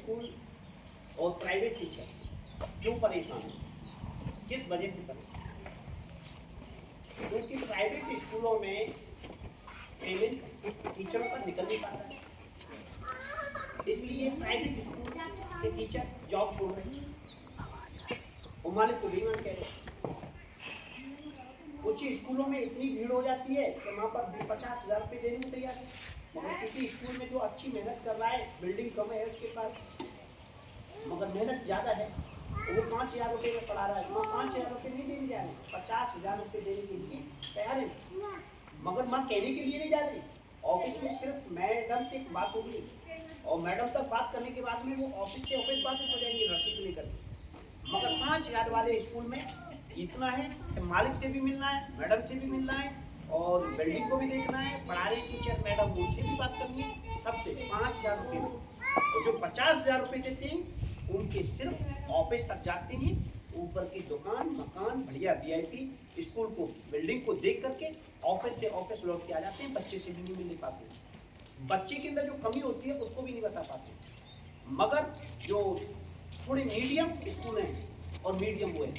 School और private teacher क्यों परेशान है, किस वजह से परेशान? क्योंकि प्राइवेट स्कूलों में पेमेंट टीचरों का निकल नहीं पाता है, इसलिए प्राइवेट स्कूल के टीचर जॉब छोड़ रहे हैं और मालिक को बेईमान कह रहे हैं। कुछ स्कूलों में इतनी भीड़ हो जाती है कि वहाँ पर 50,000 रुपये देने को तैयार है, मगर किसी स्कूल में जो अच्छी मेहनत कर रहा है, बिल्डिंग कम है उसके पास, मगर मेहनत ज़्यादा है, वो 5,000 रुपये में पढ़ा रहा है, वो 5,000 रुपये नहीं देने जा रहे, 50,000 रुपये देने के लिए तैयार है, मगर माँ कहने के लिए नहीं जा रही। ऑफिस में सिर्फ मैडम तक बात होगी और मैडम तक बात करने के बाद में वो ऑफिस से ऑफिस बात हो जाएंगी रसीद लेकर, मगर 5,000 वाले स्कूल में इतना है कि मालिक से भी मिलना है, मैडम से भी मिलना है और बिल्डिंग को भी देखना है, पढ़ा रहे टीचर मैडम उनसे भी बात करनी है, सबसे 5,000 रुपये में। और जो 50,000 रुपये देते हैं उनके सिर्फ ऑफिस तक जाते हैं, ऊपर की दुकान मकान बढ़िया VIP स्कूल को बिल्डिंग को देख करके ऑफिस से ऑफिस लौट के आ जाते हैं, बच्चे से भी नहीं मिल पाते, बच्चे के अंदर जो कमी होती है उसको भी नहीं बता पाते। मगर जो थोड़े मीडियम स्कूल हैं और मीडियम वो है,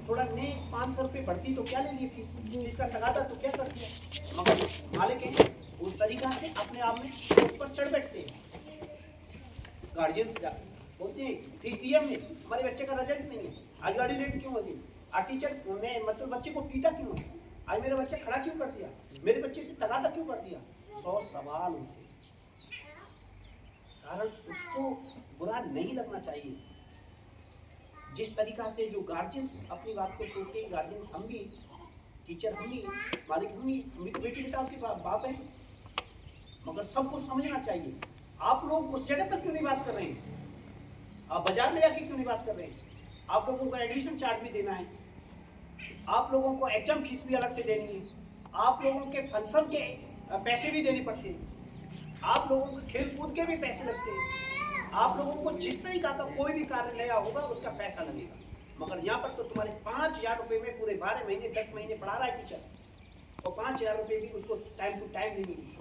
थोड़ा ने 500 रुपये बढ़ती तो क्या ले लिए फीस, इसका तगादा तो क्या कर दिया, मगर मालिक हैं उस तरीका से अपने आप में उस पर चढ़ बैठते हैं। गार्जियंस जाते बोलते हैं फीस दिया हमने, हमारे बच्चे का रिजल्ट नहीं है, आज गाड़ी लेट क्यों होगी, आज टीचर ने मतलब बच्चे को पीटा क्यों, आज मेरा बच्चा खड़ा क्यों कर दिया, मेरे बच्चे से तगादा क्यों कर दिया, 100 सवाल होते हैं। कारण उसको बुरा नहीं लगना चाहिए। जिस तरीका से जो गार्जियंस अपनी बात को सोचते हैं, गार्जियंस हम भी, टीचर हम भी, मालिक हम भी तो बेटी बेटा आपके बाप है, मगर सबको समझना चाहिए। आप लोग उस जगह पर क्यों नहीं बात कर रहे हैं, आप बाजार में जाके क्यों नहीं बात कर रहे हैं, आप लोगों को एडिशन चार्ज भी देना है, आप लोगों को एग्जाम फीस भी अलग से देनी है, आप लोगों के फंक्शन के पैसे भी देने पड़ते हैं, आप लोगों के खेल कूद के भी पैसे लगते हैं, आप लोगों को जिस तरीका का कोई भी कार्य नया होगा उसका पैसा लगेगा, मगर यहाँ पर तो तुम्हारे 5,000 रुपये में पूरे 12 महीने 10 महीने पढ़ा रहा है टीचर और 5,000 रुपये भी उसको टाइम टू टाइम नहीं मिली,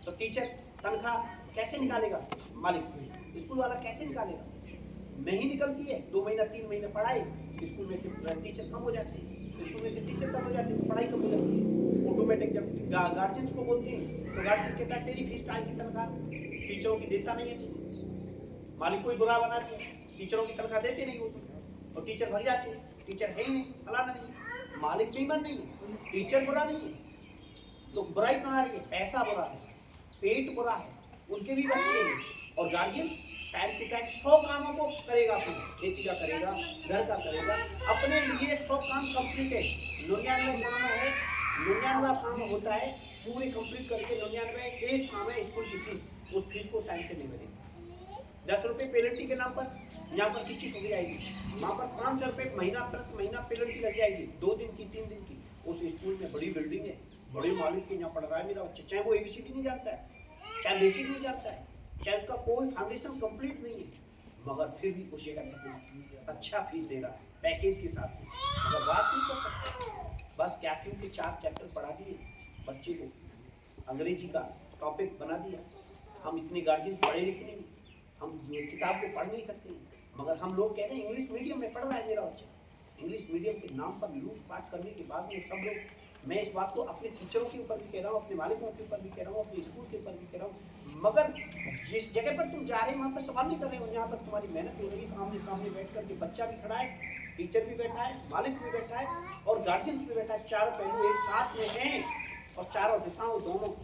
तो टीचर तनख्वाह कैसे निकालेगा, मालिक स्कूल वाला कैसे निकालेगा, नहीं निकलती है। 2 महीना 3 महीने पढ़ाई, स्कूल में से टीचर कम हो जाते हैं, स्कूल में से टीचर कम हो जाते हैं, पढ़ाई कम हो जाती है, ऑटोमेटिक जब गार्जियंस को बोलते हैं तो गार्जियन कहता है तेरी फीस आएगी तनख्वाह, टीचरों की देता नहीं है, मालिक को ही बुरा बना दिया, टीचरों की तनख्वाह देते नहीं होते और टीचर भग जाते हैं, टीचर है ही नहीं, फलाना नहीं, मालिक बेईमान नहीं है, टीचर बुरा नहीं है, तो बुराई कहाँ आ रही है, पैसा बुरा है, पेट बुरा है, उनके भी बच्चे हैं और गार्जियंस टाइम टू टाइम 100 कामों को करेगा, अपने खेती का करेगा, घर का करेगा, अपने लिए 100 काम कंप्लीट है, 99 काम है, 99 काम होता है, पूरे कंप्लीट करके 99 एक काम है स्कूल की फीस, उस फीस को टाइम से नहीं भरेगा, 10 रुपये पेनल्टी के नाम पर यहाँ पर किसी हो जाएगी, वहाँ पर 500 रुपये महीना पेनल्टी लग जाएगी, 2 दिन की 3 दिन की। उस स्कूल में बड़ी बिल्डिंग है, बड़े मालिक के यहाँ पढ़ रहा है मेरा बच्चा, चाहे वो ABCD नहीं जानता है, चाहे बेसिक नहीं जानता है, चाहे उसका कोई फाउंडेशन कंप्लीट नहीं है, मगर फिर भी उस जगह पर अच्छा फीस दे रहा है पैकेज के साथ, मगर बात नहीं कर सकता, बस क्या क्योंकि 4 चैप्टर पढ़ा दिए बच्चे को, अंग्रेजी का टॉपिक बना दिया, हम इतने गार्जियंस पढ़े लिखे नहीं, हम किताब को पढ़ नहीं सकते, मगर हम लोग कह रहे हैं इंग्लिश मीडियम में पढ़ रहा है मेरा बच्चा, इंग्लिश मीडियम के नाम पर लूटपाट करने के बाद में सब लोग, मैं इस बात को अपने टीचरों के ऊपर भी कह रहा हूँ, अपने मालिकों के ऊपर भी कह रहा हूँ, अपने स्कूल के ऊपर भी कह रहा हूँ, मगर जिस जगह पर तुम जा रहे हो वहाँ पर सवाल नहीं कर रहे हो, यहाँ पर तुम्हारी मेहनत हो रही है, सामने सामने बैठ करके बच्चा भी खड़ा है, टीचर भी बैठा है, मालिक भी बैठा है और गार्जियन भी बैठा है, चारों पहलू एक साथ में हैं और चारों दिशाओं दोनों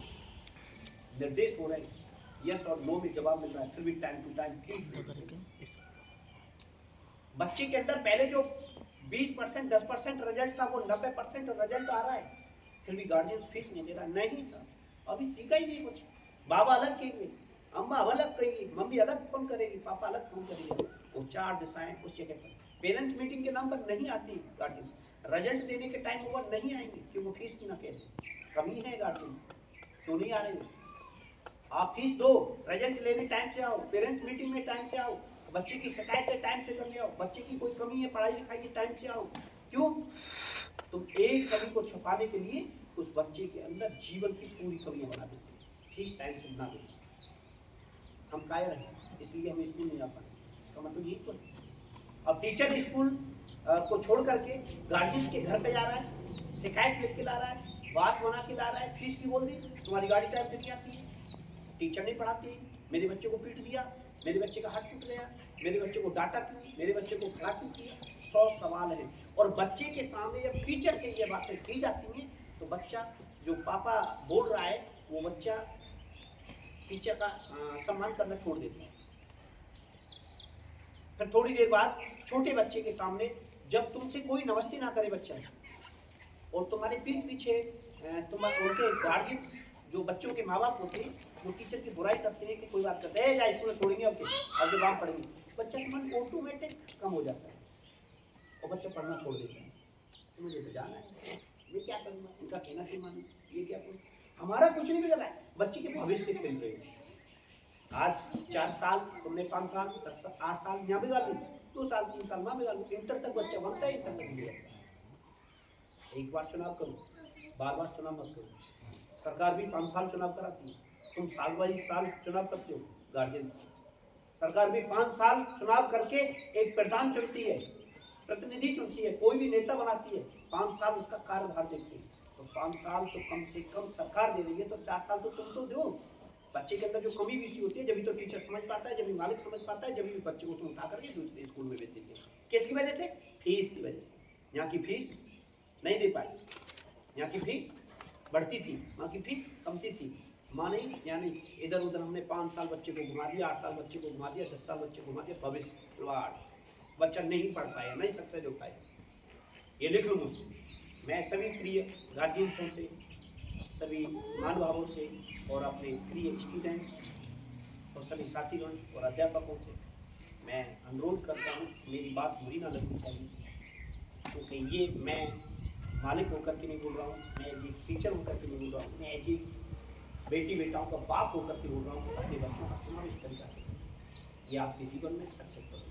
निर्देश हो रहे हैं, यस और नो में जवाब मिल रहा है, फिर भी टाइम टू टाइम फीस बच्चे के अंदर पहले जो 20% 10% रिजल्ट था वो 90% रिजल्ट आ रहा है, फिर भी गार्जियन फीस नहीं दे रहा, नहीं सर अभी सीखा ही नहीं कुछ, बाबा अलग कहेंगे, अम्मा अलग कहेगी, मम्मी अलग फोन करेगी, पापा अलग फोन करेंगे, वो 4 दिशाएं उस जगह पर पेरेंट्स मीटिंग के नाम पर नहीं आती, गार्जियंस रिजल्ट देने के टाइम ओवर नहीं आएंगे कि वो फीस की ना कहे, कमी है गार्जियन क्यों नहीं आ रहे हो, आप फीस दो, रिजल्ट लेने टाइम से आओ, पेरेंट्स मीटिंग में टाइम से आओ, बच्चे की शिकायतें टाइम से करने आओ, बच्चे की कोई कमी है पढ़ाई लिखाई के टाइम से आओ, क्यों तुम एक कमी को छुपाने के लिए उस बच्चे के अंदर जीवन की पूरी कमियां बना देते हैं, फीस टाइम से बना देते, हम कायर हैं। इसलिए हम स्कूल नहीं आ पाए। इसका मतलब यही तो है। अब टीचर स्कूल को छोड़ करके गार्जियन के घर पे जा रहा है, शिकायत लेके ला रहा है, बात बना के ला रहा है, फीस भी बोल दी, तुम्हारी गाड़ी टाइम से नहीं आती है, टीचर नहीं पढ़ाती, मेरे बच्चे को पीट दिया, मेरे बच्चे का हाथ टूट गया, मेरे बच्चे को डांटा क्यों, मेरे बच्चे को खड़ा क्यों किया, 100 सवाल हैं। और बच्चे के सामने जब टीचर के ये बातें की जाती हैं तो बच्चा जो पापा बोल रहा है वो बच्चा टीचर का सम्मान करना छोड़ देता है। फिर थोड़ी देर बाद छोटे बच्चे के सामने जब तुमसे कोई नमस्ते ना करे बच्चा और तुम्हारे पीठ पीछे उनके गार्जियंस जो बच्चों के माँ बाप होते हैं वो टीचर की बुराई करते हैं कि कोई बात करते हैं जा स्कूल में छोड़ेंगे अब आगे बात पढ़ेंगे, बच्चा का मन ऑटोमेटिक कम हो जाता है और बच्चा पढ़ना छोड़ देता है। तो मुझे तो जाना है, मैं क्या करूँगा, उनका कहना क्यों मानूं, ये क्या करूँ, हमारा कुछ नहीं बिगड़ रहा है, बच्चे के भविष्य खेल रहे हो। आज 4 साल तुमने 5 साल 8 साल यहाँ बिगाड़ ली, 2 साल 3 साल वहाँ बिगाड़ ली, इंटर तक बच्चा बनता है, इंटर तक बिगड़ता है। एक बार चुनाव करो, बार बार चुनाव मत करो। सरकार भी 5 साल चुनाव कराती है, तुम साल बाई साल चुनाव करते हो गार्जियन से। सरकार भी 5 साल चुनाव करके एक प्रधान चुनती है, प्रतिनिधि चुनती है, कोई भी नेता बनाती है, 5 साल उसका कार्यभार देखती है। तो 5 साल तो कम से कम सरकार दे रही है, तो 4 साल तो तुम तो दो। बच्चे के अंदर जो कमी विषय होती है जब भी तो टीचर समझ पाता है, जब भी मालिक समझ पाता है, जब भी बच्चे को तुम उठा करके दूसरे स्कूल में भेज देते हैं। किसकी वजह से? फीस की वजह से। यहाँ की फीस नहीं दे पाई, यहाँ की फीस बढ़ती थी, वहाँ की फीस कमती थी, माँ नहीं, यानी इधर उधर हमने 5 साल बच्चे को घुमा दिया, 8 साल बच्चे को घुमा दिया, 10 साल बच्चे को घुमा दिया, भविष्य खिलवाड़, बच्चा नहीं पढ़ पाया, नहीं सक्सेस हो पाया। ये लिख लो मुझसे। मैं सभी प्रिय गार्जियंसों से, सभी महानुभावों से और अपने प्रिय स्टूडेंट्स और सभी साथीगण और अध्यापकों से मैं अनुरोध करता हूँ, मेरी बात बुरी ना लगनी चाहिए, क्योंकि ये मैं मालिक होकर के नहीं बोल रहा हूँ, मैं एक टीचर होकर के नहीं बोल रहा हूँ, मैं एक बेटी बेटाओं का बाप होकर के बोल रहा हूँ कि अपने बच्चों का चुनाव इस तरीका से ये आपके जीवन में सक्सेस करो।